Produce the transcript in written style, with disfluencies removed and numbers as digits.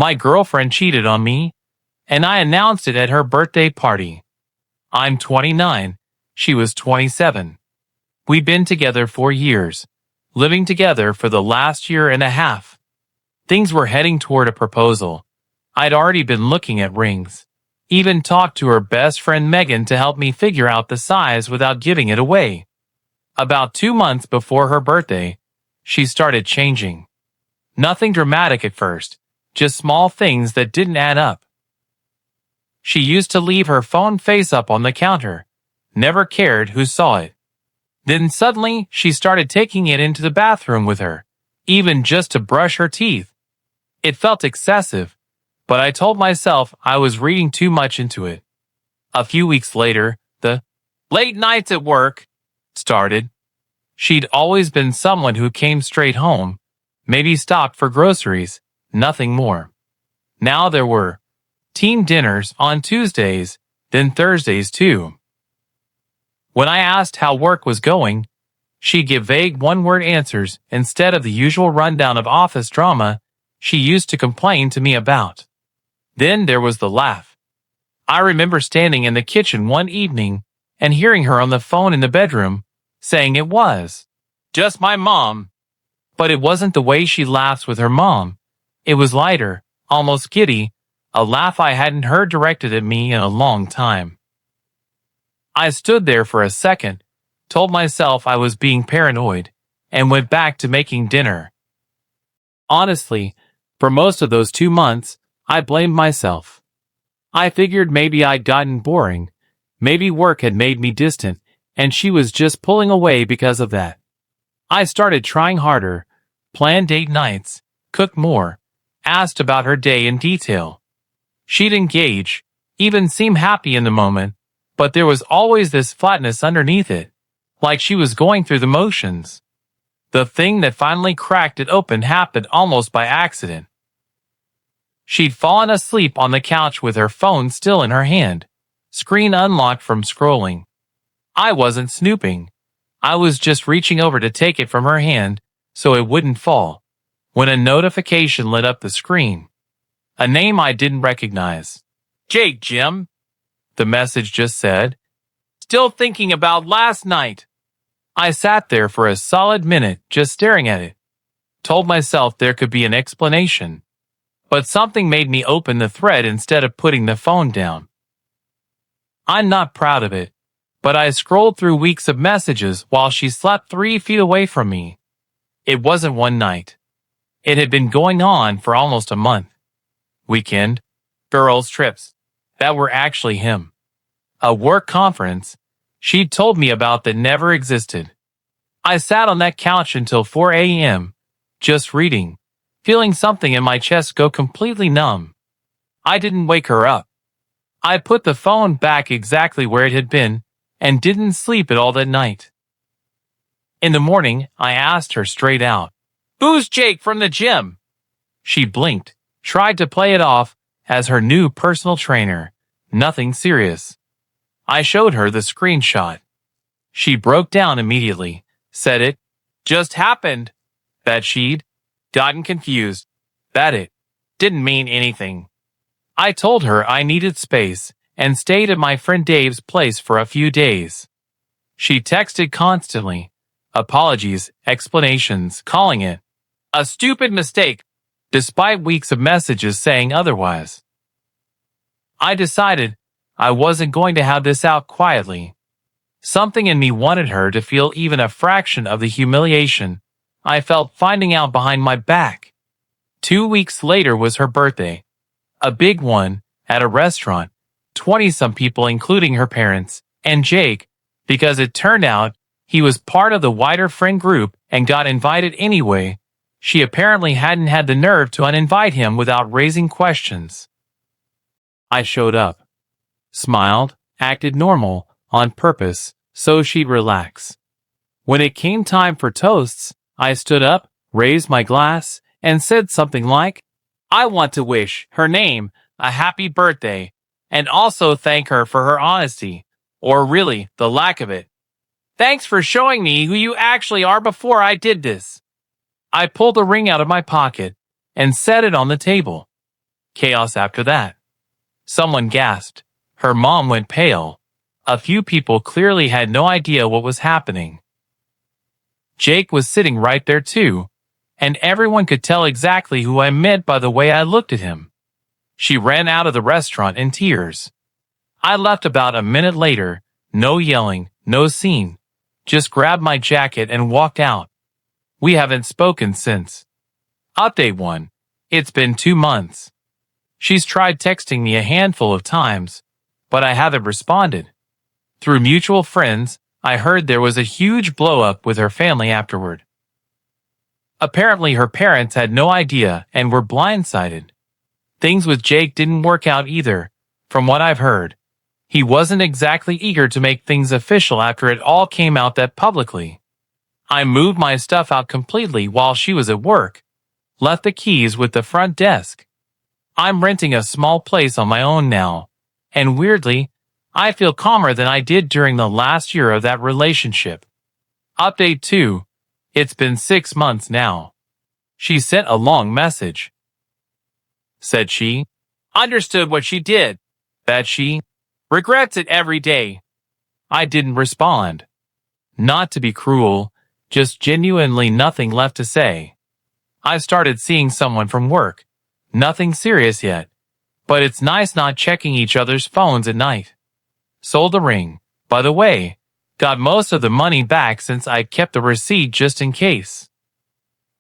My girlfriend cheated on me, and I announced it at her birthday party. I'm 29. She was 27. We'd been together 4 years, living together for the last year and a half. Things were heading toward a proposal. I'd already been looking at rings. Even talked to her best friend Megan to help me figure out the size without giving it away. About 2 months before her birthday, she started changing. Nothing dramatic at first, just small things that didn't add up. She used to leave her phone face up on the counter, never cared who saw it. Then suddenly, she started taking it into the bathroom with her, even just to brush her teeth. It felt excessive, but I told myself I was reading too much into it. A few weeks later, the late nights at work started. She'd always been someone who came straight home, maybe stopped for groceries, nothing more. Now there were team dinners on Tuesdays, then Thursdays too. When I asked how work was going, she'd give vague one-word answers instead of the usual rundown of office drama she used to complain to me about. Then there was the laugh. I remember standing in the kitchen one evening and hearing her on the phone in the bedroom, saying it was just my mom. But it wasn't the way she laughs with her mom. It was lighter, almost giddy, a laugh I hadn't heard directed at me in a long time. I stood there for a second, told myself I was being paranoid, and went back to making dinner. Honestly, for most of those 2 months, I blamed myself. I figured maybe I'd gotten boring, maybe work had made me distant, and she was just pulling away because of that. I started trying harder, planned date nights, cooked more, asked about her day in detail. She'd engage, even seem happy in the moment, but there was always this flatness underneath it, like she was going through the motions. The thing that finally cracked it open happened almost by accident. She'd fallen asleep on the couch with her phone still in her hand, screen unlocked from scrolling. I wasn't snooping. I was just reaching over to take it from her hand so it wouldn't fall, when a notification lit up the screen. A name I didn't recognize. Jake, Jim, the message just said. Still thinking about last night. I sat there for a solid minute just staring at it. Told myself there could be an explanation. But something made me open the thread instead of putting the phone down. I'm not proud of it, but I scrolled through weeks of messages while she slept 3 feet away from me. It wasn't one night. It had been going on for almost a month. Weekend, girls' trips, that were actually him. A work conference she'd told me about that never existed. I sat on that couch until 4 a.m., just reading, feeling something in my chest go completely numb. I didn't wake her up. I put the phone back exactly where it had been and didn't sleep at all that night. In the morning, I asked her straight out, "Who's Jake from the gym?" She blinked, tried to play it off as her new personal trainer. Nothing serious. I showed her the screenshot. She broke down immediately, said it just happened, that she'd gotten confused, that it didn't mean anything. I told her I needed space and stayed at my friend Dave's place for a few days. She texted constantly, apologies, explanations, calling it a stupid mistake, despite weeks of messages saying otherwise. I decided I wasn't going to have this out quietly. Something in me wanted her to feel even a fraction of the humiliation I felt finding out behind my back. 2 weeks later was her birthday. A big one, at a restaurant, 20-some people including her parents, and Jake, because it turned out he was part of the wider friend group and got invited anyway. She apparently hadn't had the nerve to uninvite him without raising questions. I showed up, smiled, acted normal, on purpose, so she'd relax. When it came time for toasts, I stood up, raised my glass, and said something like, I want to wish her name a happy birthday, and also thank her for her honesty, or really, the lack of it. Thanks for showing me who you actually are before I did this. I pulled a ring out of my pocket and set it on the table. Chaos after that. Someone gasped. Her mom went pale. A few people clearly had no idea what was happening. Jake was sitting right there too, and everyone could tell exactly who I meant by the way I looked at him. She ran out of the restaurant in tears. I left about a minute later, no yelling, no scene, just grabbed my jacket and walked out. We haven't spoken since. Update 1. It's been 2 months. She's tried texting me a handful of times, but I haven't responded. Through mutual friends, I heard there was a huge blow-up with her family afterward. Apparently her parents had no idea and were blindsided. Things with Jake didn't work out either, from what I've heard. He wasn't exactly eager to make things official after it all came out that publicly. I moved my stuff out completely while she was at work, left the keys with the front desk. I'm renting a small place on my own now, and weirdly, I feel calmer than I did during the last year of that relationship. Update 2. It's been 6 months now. She sent a long message. Said she understood what she did, that she regrets it every day. I didn't respond. Not to be cruel, just genuinely nothing left to say. I've started seeing someone from work. Nothing serious yet, but it's nice not checking each other's phones at night. Sold the ring, by the way. Got most of the money back since I kept the receipt just in case.